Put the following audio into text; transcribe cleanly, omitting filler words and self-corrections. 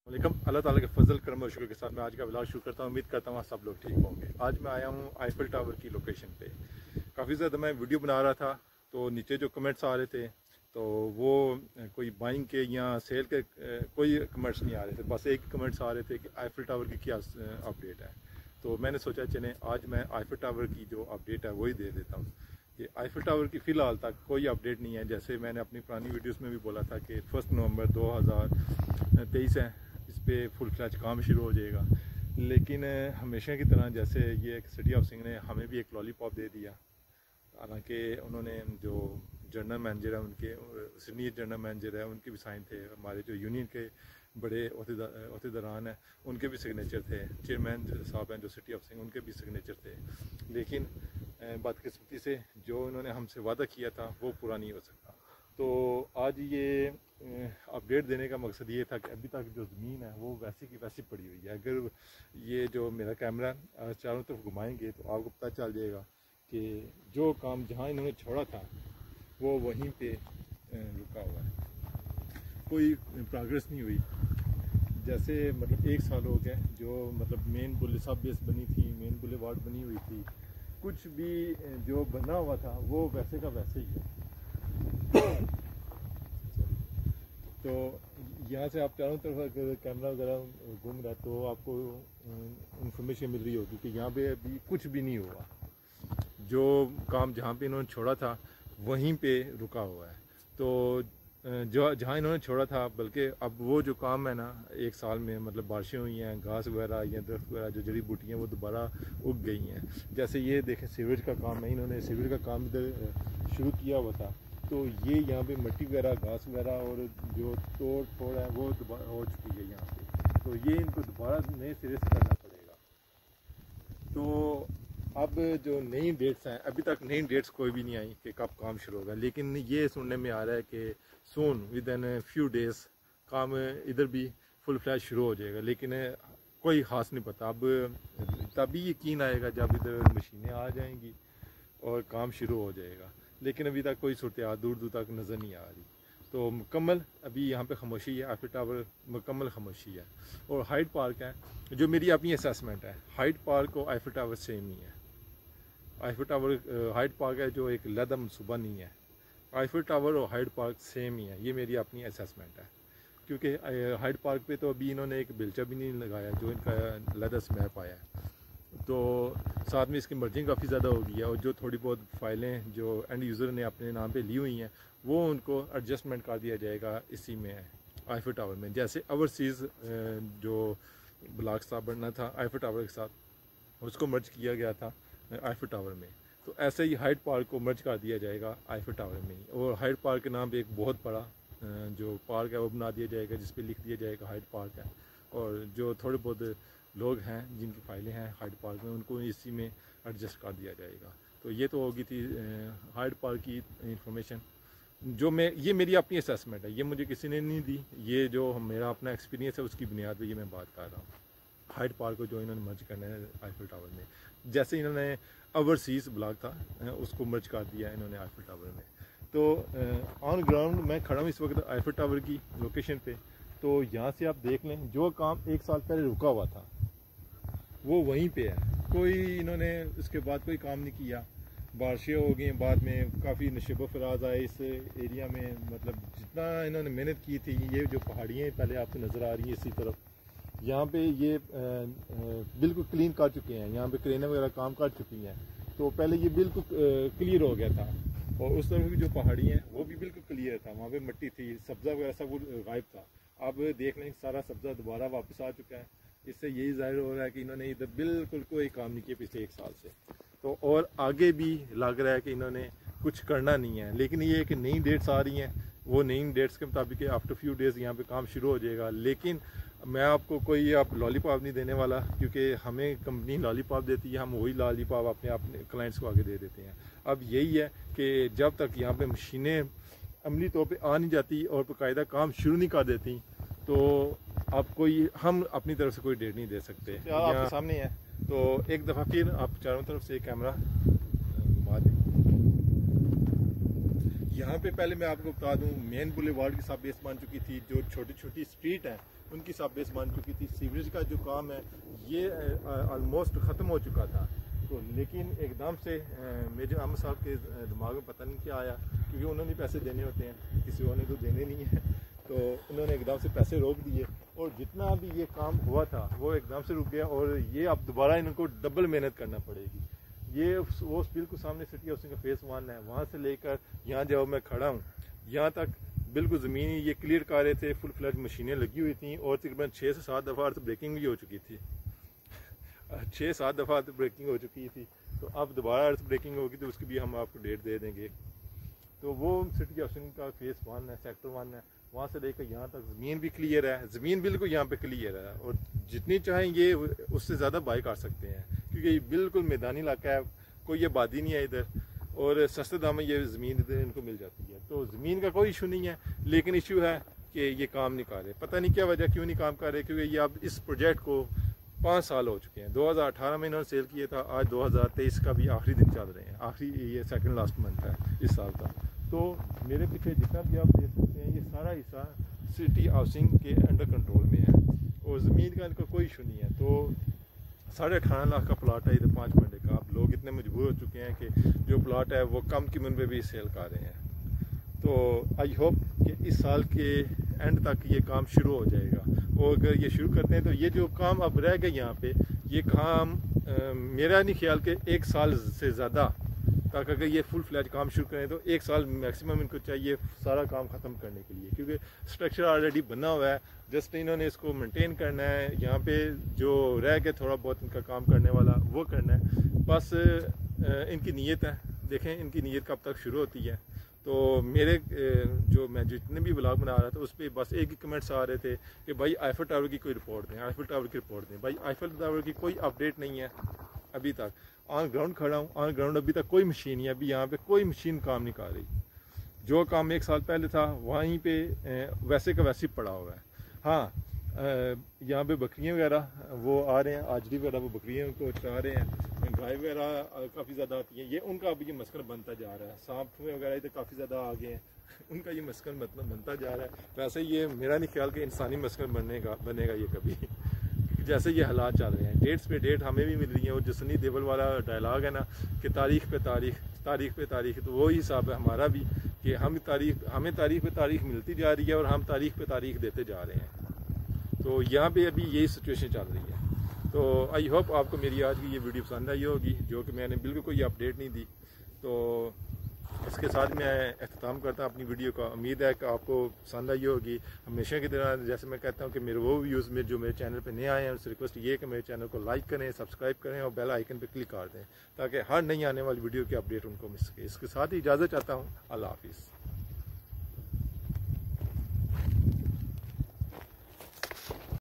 वालेकुम। अल्लाह ताला के फजल करम और शुक्र के साथ मैं आज का व्लॉग शुरू करता हूँ। उम्मीद करता हूँ सब लोग ठीक होंगे। आज मैं आया हूँ आईफिल टावर की लोकेशन पे। काफ़ी ज़्यादा मैं वीडियो बना रहा था तो नीचे जो कमेंट्स आ रहे थे तो वो कोई बाइंग के या सेल के कोई कमेंट्स नहीं आ रहे थे, बस एक कमेंट्स आ रहे थे कि आईफिल टावर की क्या अपडेट है। तो मैंने सोचा चलें आज मैं आईफिल टावर की जो अपडेट है वही दे देता हूँ कि आईफिल टावर की फ़िलहाल तक कोई अपडेट नहीं है। जैसे मैंने अपनी पुरानी वीडियोस में भी बोला था कि 1 नवंबर 2023 है, इस पर फुल फ्लैज काम शुरू हो जाएगा। लेकिन हमेशा की तरह जैसे ये सिटी ऑफ सिंह ने हमें भी एक लॉलीपॉप दे दिया। हालांकि उन्होंने जो जनरल मैनेजर है, उनके सीनियर जनरल मैनेजर है, उनके भी साइन थे। हमारे जो यूनियन के बड़े अहदेदारान हैं उनके भी सिग्नेचर थे। चेयरमैन साहब हैं जो सिटी ऑफ सिंह, उनके भी सिग्नेचर थे। लेकिन बदकिस्मती से जो उन्होंने हमसे वादा किया था वो पूरा नहीं हो सका। तो आज ये अपडेट देने का मकसद ये था कि अभी तक जो ज़मीन है वो वैसी की वैसी पड़ी हुई है। अगर ये जो मेरा कैमरा चारों तरफ घुमाएंगे तो आपको पता चल जाएगा कि जो काम जहाँ इन्होंने छोड़ा था वो वहीं पे रुका हुआ है, कोई प्रोग्रेस नहीं हुई। जैसे मतलब 1 साल हो गया जो मतलब मेन बुले सब बेस बनी थी, मेन बुले वार्ड बनी हुई थी, कुछ भी जो बना हुआ था वो वैसे का वैसे ही है। तो यहाँ से आप चारों तरफ अगर कैमरा वगैरह घूम रहा है तो आपको इंफॉर्मेशन मिल रही होगी कि यहाँ पे अभी कुछ भी नहीं हुआ। जो काम जहाँ पे इन्होंने छोड़ा था वहीं पे रुका हुआ है। तो जो जहाँ इन्होंने छोड़ा था, बल्कि अब वो जो काम है ना 1 साल में मतलब बारिशें हुई हैं, घास वगैरह या दरख्त वगैरह जो जड़ी बूटियाँ वो दोबारा उग गई हैं। जैसे ये देखें सीवरेज का काम है, इन्होंने सीवरेज का काम इधर शुरू किया हुआ था तो ये यहाँ पे मिट्टी वगैरह घास वगैरह और जो तोड़ फोड़ है वो दोबारा हो चुकी है यहाँ पे। तो ये इनको दोबारा नए सिरे से करना पड़ेगा। तो अब जो नई डेट्स हैं, अभी तक नई डेट्स कोई भी नहीं आई कि कब काम शुरू होगा। लेकिन ये सुनने में आ रहा है कि soon with in few days काम इधर भी फुल फ्लैश शुरू हो जाएगा। लेकिन कोई ख़ास नहीं पता। अब तभी यकीन आएगा जब इधर मशीनें आ जाएंगी और काम शुरू हो जाएगा। लेकिन अभी तक कोई सूरत दूर दूर तक नज़र नहीं आ रही। तो मुकम्मल अभी यहाँ पे खामोशी है, आईफिल टावर मुकम्मल खामोशी है। और हाइड पार्क है, जो मेरी अपनी असेसमेंट है, हाइड पार्क और आईफिल टावर सेम ही है। आईफिल टावर हाइड पार्क है जो एक लदा मनसूबा नहीं है। आईफिल टावर और हाइड पार्क सेम ही है, ये मेरी अपनी असेसमेंट है। क्योंकि हाइड पार्क पे तो अभी इन्होंने एक बिल्चा भी नहीं लगाया जो इनका लदा स्मैप आया है। तो साथ में इसकी मर्जिंग काफ़ी ज़्यादा हो गई है और जो थोड़ी बहुत फाइलें जो एंड यूज़र ने अपने नाम पे ली हुई हैं वो उनको एडजस्टमेंट कर दिया जाएगा इसी में आईफिल टावर में। जैसे ओवरसीज़ जो ब्लॉक साहब बनना था आईफिल टावर के साथ, उसको मर्ज किया गया था आईफिल टावर में। तो ऐसे ही हाइड पार्क को मर्ज कर दिया जाएगा आईफिल टावर में ही। और हाइड पार्क के नाम पे एक बहुत बड़ा जो पार्क है वो बना दिया जाएगा जिस पे लिख दिया जाएगा हाइड पार्क है। और जो थोड़े बहुत लोग हैं जिनकी फाइलें हैं हाइड पार्क में उनको इसी में एडजस्ट कर दिया जाएगा। तो ये तो होगी थी हाइड पार्क की इंफॉर्मेशन जो ये मेरी अपनी असेसमेंट है, ये मुझे किसी ने नहीं दी। ये जो मेरा अपना एक्सपीरियंस है उसकी बुनियाद पर ये मैं बात कर रहा हूँ। हाइड पार्क को जो इन्होंने मर्ज करना है आईफिल टावर में, जैसे इन्होंने ओवरसीज़ ब्लॉक था उसको मर्ज कर दिया इन्होंने आईफिल टावर में। तो ऑन ग्राउंड मैं खड़ा हूँ इस वक्त आईफिल टावर की लोकेशन पे। तो यहाँ से आप देख लें जो काम 1 साल पहले रुका हुआ था वो वहीं पे है। कोई इन्होंने उसके बाद कोई काम नहीं किया। बारिशें हो गई, बाद में काफ़ी नशेब फराज आए इस एरिया में। मतलब जितना इन्होंने मेहनत की थी, ये जो पहाड़ियाँ पहले आपको नज़र आ रही हैं इसी तरफ, यहाँ पे ये बिल्कुल क्लीन कर चुके हैं। यहाँ पे क्रेनें वगैरह काम कर चुकी हैं। तो पहले ये बिल्कुल क्लियर हो गया था और उस तरफ की जो पहाड़ी हैं वो भी बिल्कुल क्लियर था। वहाँ पे मिट्टी थी, सब्ज़ा वगैरह सब गायब था। अब देख लें सारा सब्ज़ा दोबारा वापस आ चुका है। इससे यही जाहिर हो रहा है कि इन्होंने इधर बिल्कुल कोई काम नहीं किया पिछले 1 साल से। तो और आगे भी लग रहा है कि इन्होंने कुछ करना नहीं है। लेकिन ये कि नई डेट्स आ रही हैं, वो नई डेट्स के मुताबिक आफ्टर फ्यू डेज़ यहाँ पे काम शुरू हो जाएगा। लेकिन मैं आपको कोई आप लॉलीपॉप नहीं देने वाला, क्योंकि हमें कंपनी लॉलीपॉप देती है, हम वही लॉलीपॉप अपने अपने क्लाइंट्स को आगे दे देते हैं। अब यही है कि जब तक यहाँ पे मशीनें अमली तौर पे आ नहीं जाती और बाकायदा काम शुरू नहीं कर देती तो आप कोई हम अपनी तरफ से कोई डेट नहीं दे सकते। आपके सामने है। तो एक दफ़ा फिर आप चारों तरफ से कैमरा घुमा दें। यहाँ पे पहले मैं आपको बता दूँ, मेन बुलेवार्ड की सब बेस बन चुकी थी, जो छोटी छोटी स्ट्रीट हैं उनकी सब बेस बन चुकी थी। सीवरेज का जो काम है ये ऑलमोस्ट ख़त्म हो चुका था। तो लेकिन एकदम से मेजर अहमद साहब के दिमाग में पता नहीं क्या आया, क्योंकि उन्होंने पैसे देने होते हैं, किसी और ने तो देने नहीं है, तो उन्होंने एकदम से पैसे रोक दिए और जितना भी ये काम हुआ था वो एकदम से रुक गया। और ये अब दोबारा इनको डबल मेहनत करना पड़ेगी। ये वो बिल्कुल सामने सिटी हाउसिंग का फेस 1 है, वहाँ से लेकर यहाँ जब मैं खड़ा हूँ यहाँ तक बिल्कुल ज़मीन ये क्लियर कर रहे थे, फुल फ्लैश मशीनें लगी हुई थी और तकरीबन 6 से 7 दफ़ा तो ब्रेकिंग भी हो चुकी थी। 6-7 दफ़ा तो ब्रेकिंग हो चुकी थी, तो अब दोबारा अर्थ ब्रेकिंग होगी तो उसकी भी हम आपको डेट दे देंगे। तो वो सिटी हाउसिंग का फेस 1 है, सेक्टर 1 है, वहाँ से लेकर यहाँ तक ज़मीन भी क्लियर है, ज़मीन बिल्कुल यहाँ पे क्लियर है और जितनी चाहें ये उससे ज़्यादा बाई कर सकते हैं, क्योंकि ये बिल्कुल मैदानी इलाका है, कोई आबादी नहीं है इधर और सस्ते दाम में ये ज़मीन इधर इनको मिल जाती है। तो ज़मीन का कोई इशू नहीं है, लेकिन इशू है कि ये काम नहीं कर रहे। पता नहीं क्या वजह, क्यों नहीं काम कर रहे, क्योंकि ये अब इस प्रोजेक्ट को 5 साल हो चुके हैं। 2018 में इन्होंने सेल किया था, आज 2023 का भी आखिरी दिन चल रहे हैं, आखिरी ये सेकंड लास्ट मंथ है इस साल का। तो मेरे पीछे जितना भी आप देख सकते हैं ये सारा हिस्सा सिटी हाउसिंग के अंडर कंट्रोल में है और ज़मीन का इनका कोई इशू नहीं है। तो 18.5 लाख का प्लाट है इधर 5 मरले का। अब लोग इतने मजबूर हो चुके हैं कि जो प्लाट है वो कम कीमत में भी सेल कर रहे हैं। तो आई होप कि इस साल के एंड तक ये काम शुरू हो जाएगा और अगर ये शुरू करते हैं तो ये जो काम अब रह गए यहाँ पे, ये काम मेरा नहीं ख्याल कि 1 साल से ज़्यादा तक अगर ये फुल फ्लैज काम शुरू करें तो 1 साल मैक्सिमम इनको चाहिए सारा काम ख़त्म करने के लिए, क्योंकि स्ट्रक्चर ऑलरेडी बना हुआ है, जस्ट इन्होंने इसको मेंटेन करना है। यहाँ पे जो रह के थोड़ा बहुत इनका काम करने वाला वो करना है, बस इनकी नीयत है, देखें इनकी नीयत कब तक शुरू होती है। तो मेरे मैं जितने भी ब्लॉग बना रहा था उस पर बस एक ही कमेंट्स आ रहे थे कि भाई आईफल टावर की कोई रिपोर्ट दें, आईफल टावर की रिपोर्ट दें। भाई आईफल टावर की कोई अपडेट नहीं है अभी तक। ऑन ग्राउंड खड़ा हूँ, ऑन ग्राउंड अभी तक कोई मशीन नहीं है, अभी यहाँ पे कोई मशीन काम नहीं कर रही। जो काम 1 साल पहले था वहीं पे वैसे का वैसे ही पड़ा हुआ है। हाँ, यहाँ पे बकरियाँ वगैरह वो आ रहे हैं, आजरी वगैरह वो बकरियों को चरा रहे हैं, गाय वगैरह काफ़ी ज़्यादा आती है, ये उनका अभी ये मस्कन बनता जा रहा है। सांप वगैरह इधर काफ़ी ज़्यादा आ गए हैं, उनका ये मस्कन बनता जा रहा है। वैसे ये मेरा नहीं ख्याल कि इंसानी मस्कन बनेगा ये कभी, जैसे ये हालात चल रहे हैं। डेट्स पे डेट हमें भी मिल रही है और जो सनी देओल वाला डायलॉग है ना कि तारीख पे तारीख, तो वही हिसाब है हमारा भी कि हमें तारीख पे तारीख मिलती जा रही है और हम तारीख पे तारीख देते जा रहे हैं। तो यहाँ पे अभी यही सिचुएशन चल रही है। तो आई होप आपको मेरी आज की ये वीडियो पसंद आई होगी, जो कि मैंने बिल्कुल कोई अपडेट नहीं दी। तो इसके साथ मैं अख्ताम करता हूँ अपनी वीडियो का। उम्मीद है कि आपको पसंद आई होगी। हमेशा की तरह जैसे मैं कहता हूँ कि मेरे वो व्यूज़ में जो मेरे चैनल पे नए आए हैं उनसे रिक्वेस्ट ये है कि मेरे चैनल को लाइक करें, सब्सक्राइब करें और बेल आइकन पे क्लिक कर दें, ताकि हर नई आने वाली वीडियो की अपडेट उनको मिल सके। इसके साथ ही इजाज़त चाहता हूँ। अल्लाह हाफिज़।